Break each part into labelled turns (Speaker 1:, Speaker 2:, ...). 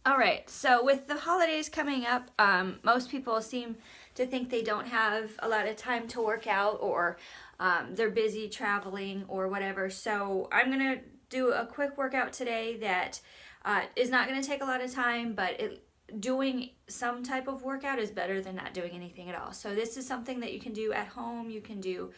Speaker 1: All right, so with the holidays coming up, most people seem to think they don't have a lot of time to work out, or they're busy traveling or whatever. So I'm going to do a quick workout today that is not going to take a lot of time, but doing some type of workout is better than not doing anything at all. So this is something that you can do at home. You can do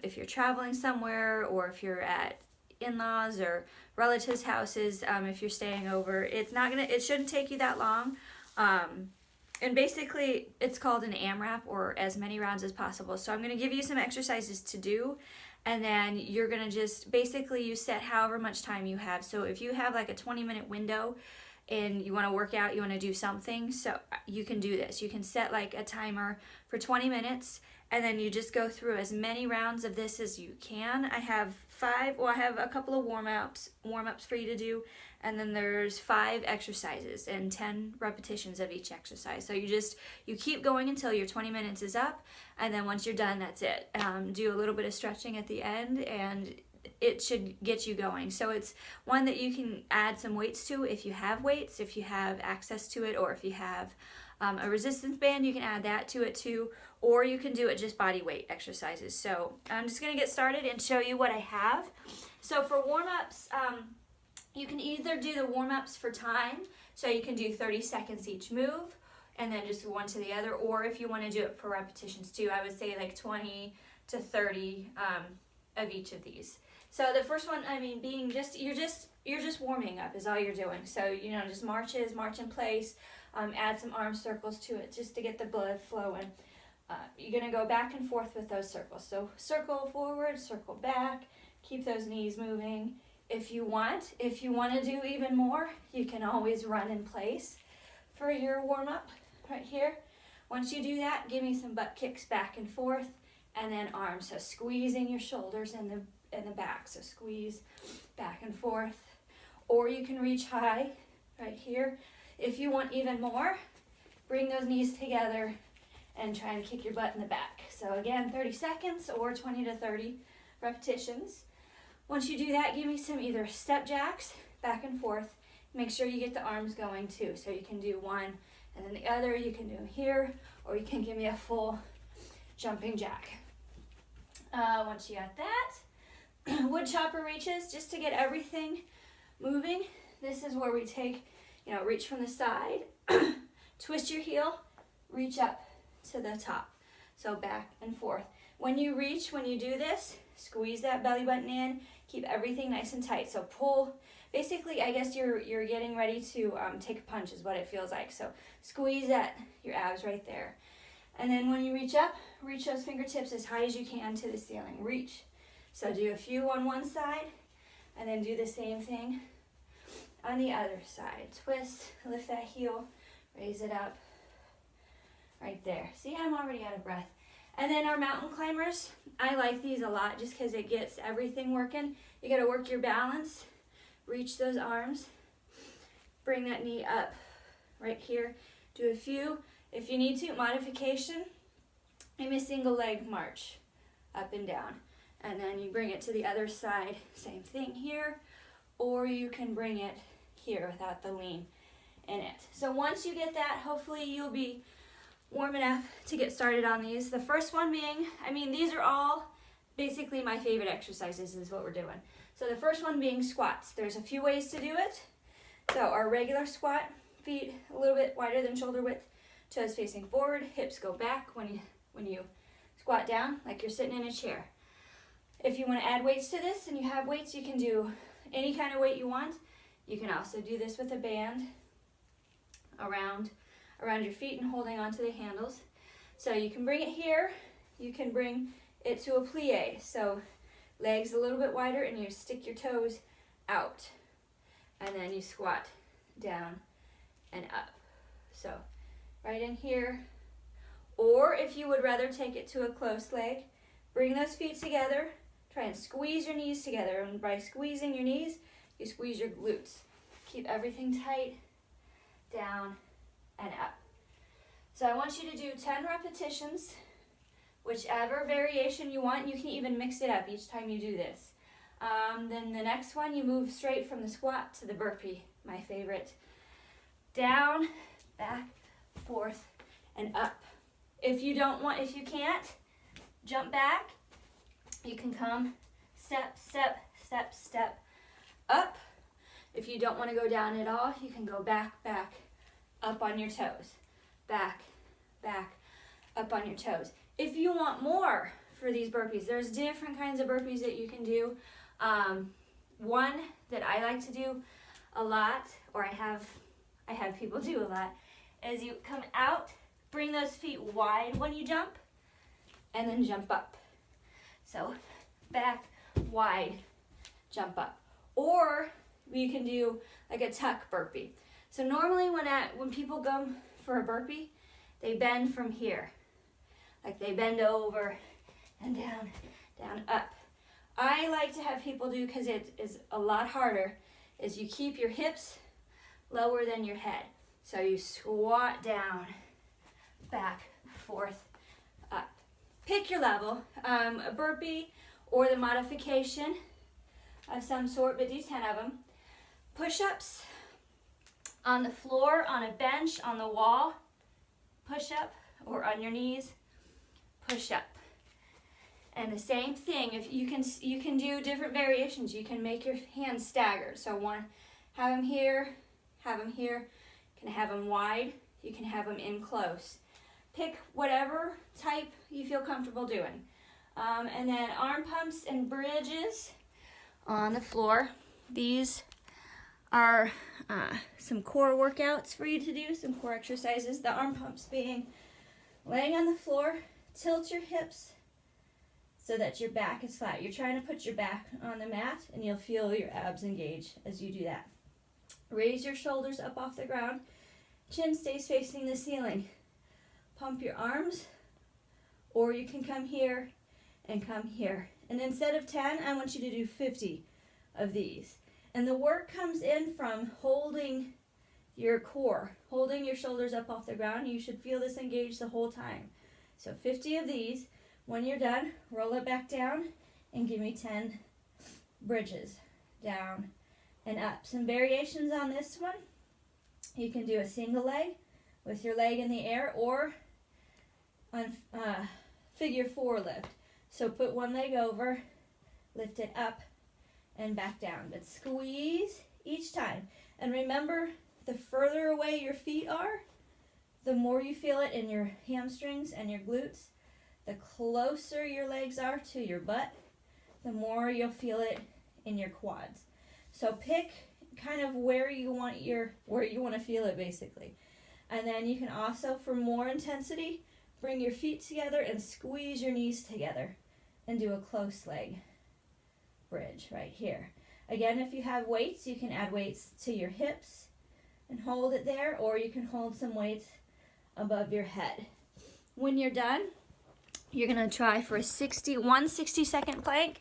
Speaker 1: if you're traveling somewhere, or if you're at in-laws or relatives' houses, if you're staying over. It shouldn't take you that long. And basically it's called an AMRAP, or as many rounds as possible. So I'm going to give you some exercises to do, and then you're going to just basically, you set however much time you have. So if you have like a 20-minute window and you want to work out, you want to do something, so you can do this. You can set like a timer for 20 minutes, and then you just go through as many rounds of this as you can. I have a couple of warm-ups for you to do, and then there's 5 exercises and 10 repetitions of each exercise. So you keep going until your 20 minutes is up, and then once you're done, that's it. Do a little bit of stretching at the end, and it should get you going. So it's one that you can add some weights to if you have weights, if you have access to it, or if you have a resistance band, you can add that to it too, or you can do it just body weight exercises. So I'm just going to get started and show you what I have. So for warm-ups, you can either do the warm-ups for time, so you can do 30 seconds each move, and then just one to the other, or if you want to do it for repetitions too, I would say like 20 to 30 of each of these. So the first one, you're just warming up is all you're doing. So, just march in place, add some arm circles to it just to get the blood flowing. You're going to go back and forth with those circles. So circle forward, circle back, keep those knees moving. If you want to do even more, you can always run in place for your warm-up right here. Once you do that, give me some butt kicks back and forth, and then arms. So squeezing your shoulders in the back. So squeeze back and forth. Or you can reach high right here. If you want even more, bring those knees together and try and kick your butt in the back. So again, 30 seconds or 20 to 30 repetitions. Once you do that, give me some either step jacks back and forth. Make sure you get the arms going too. So you can do one and then the other. You can do here, or you can give me a full jumping jack. Once you got that, wood chopper reaches, just to get everything moving. This is where we take, reach from the side, twist your heel, reach up to the top. So back and forth. When you do this, squeeze that belly button in, keep everything nice and tight. So pull, basically, I guess you're getting ready to take a punch is what it feels like. So squeeze your abs right there. And then when you reach up, reach those fingertips as high as you can to the ceiling. Reach. So do a few on one side, and then do the same thing on the other side. Twist, lift that heel, raise it up, right there. See, I'm already out of breath. And then our mountain climbers, I like these a lot just because it gets everything working. You got to work your balance, reach those arms, bring that knee up right here. Do a few. If you need to, modification, maybe a single leg march up and down. And then you bring it to the other side, same thing here, or you can bring it here without the lean in it. So once you get that, hopefully you'll be warm enough to get started on these. The first one being, these are all basically my favorite exercises is what we're doing. So the first one being squats. There's a few ways to do it. So our regular squat, feet a little bit wider than shoulder width, toes facing forward, hips go back when you squat down like you're sitting in a chair. If you want to add weights to this and you have weights, you can do any kind of weight you want. You can also do this with a band around your feet and holding onto the handles. So you can bring it here. You can bring it to a plie. So legs a little bit wider, and you stick your toes out. And then you squat down and up. So right in here. Or if you would rather take it to a close leg, bring those feet together. Try and squeeze your knees together. And by squeezing your knees, you squeeze your glutes. Keep everything tight, down, and up. So I want you to do 10 repetitions, whichever variation you want. You can even mix it up each time you do this. Then the next one, you move straight from the squat to the burpee, my favorite down, back, forth, and up. If you can't jump back, you can come step, step, step, step, up. If you don't want to go down at all, you can go back, back, up on your toes. Back, back, up on your toes. If you want more for these burpees, there's different kinds of burpees that you can do. One that I like to do a lot, or I have people do a lot, is you come out, bring those feet wide when you jump, and then jump up. So back, wide, jump up. Or you can do like a tuck burpee. So normally when people go for a burpee, they bend from here. Like they bend over and down, down, up. I like to have people do, because it is a lot harder, is you keep your hips lower than your head. So you squat down, back, forth, up. Pick your level, a burpee or the modification of some sort, but do 10 of them. Push-ups on the floor, on a bench, on the wall, push-up, or on your knees, push-up. And the same thing, if you can do different variations. You can make your hands staggered. So have them here, you can have them wide, you can have them in close. Pick whatever type you feel comfortable doing. And then arm pumps and bridges on the floor. These are some core workouts for you to do, some core exercises. The arm pumps being laying on the floor, tilt your hips so that your back is flat. You're trying to put your back on the mat, and you'll feel your abs engage as you do that. Raise your shoulders up off the ground. Chin stays facing the ceiling. Pump your arms, or you can come here and come here. And instead of 10, I want you to do 50 of these. And the work comes in from holding your core, holding your shoulders up off the ground. You should feel this engaged the whole time. So 50 of these. When you're done, roll it back down and give me 10 bridges, down and up. Some variations on this one. You can do a single leg with your leg in the air, or on figure 4 lift. So put one leg over, lift it up and back down, but squeeze each time. And remember, the further away your feet are, the more you feel it in your hamstrings and your glutes. The closer your legs are to your butt, the more you'll feel it in your quads. So pick kind of where you want to feel it, basically. And then you can also, for more intensity, bring your feet together and squeeze your knees together and do a close leg bridge right here. Again, if you have weights, you can add weights to your hips and hold it there, or you can hold some weights above your head. When you're done, you're going to try for a 60-second plank,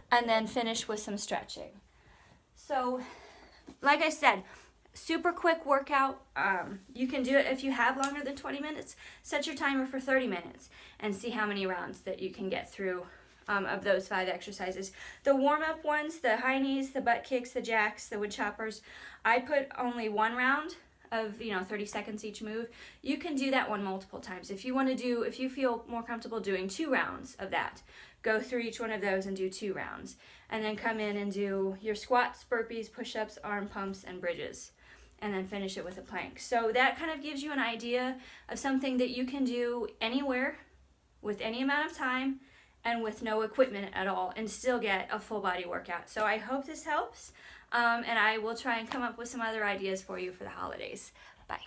Speaker 1: and then finish with some stretching. So, like I said, super quick workout. You can do it if you have longer than 20 minutes. Set your timer for 30 minutes and see how many rounds that you can get through of those 5 exercises. The warm-up ones, the high knees, the butt kicks, the jacks, the wood choppers, I put only 1 round of 30 seconds each move. You can do that one multiple times. If you feel more comfortable doing 2 rounds of that, go through each one of those and do 2 rounds. And then come in and do your squats, burpees, push-ups, arm pumps, and bridges. And then finish it with a plank. So that kind of gives you an idea of something that you can do anywhere, with any amount of time, and with no equipment at all, and still get a full body workout. So I hope this helps. And I will try and come up with some other ideas for you for the holidays. Bye.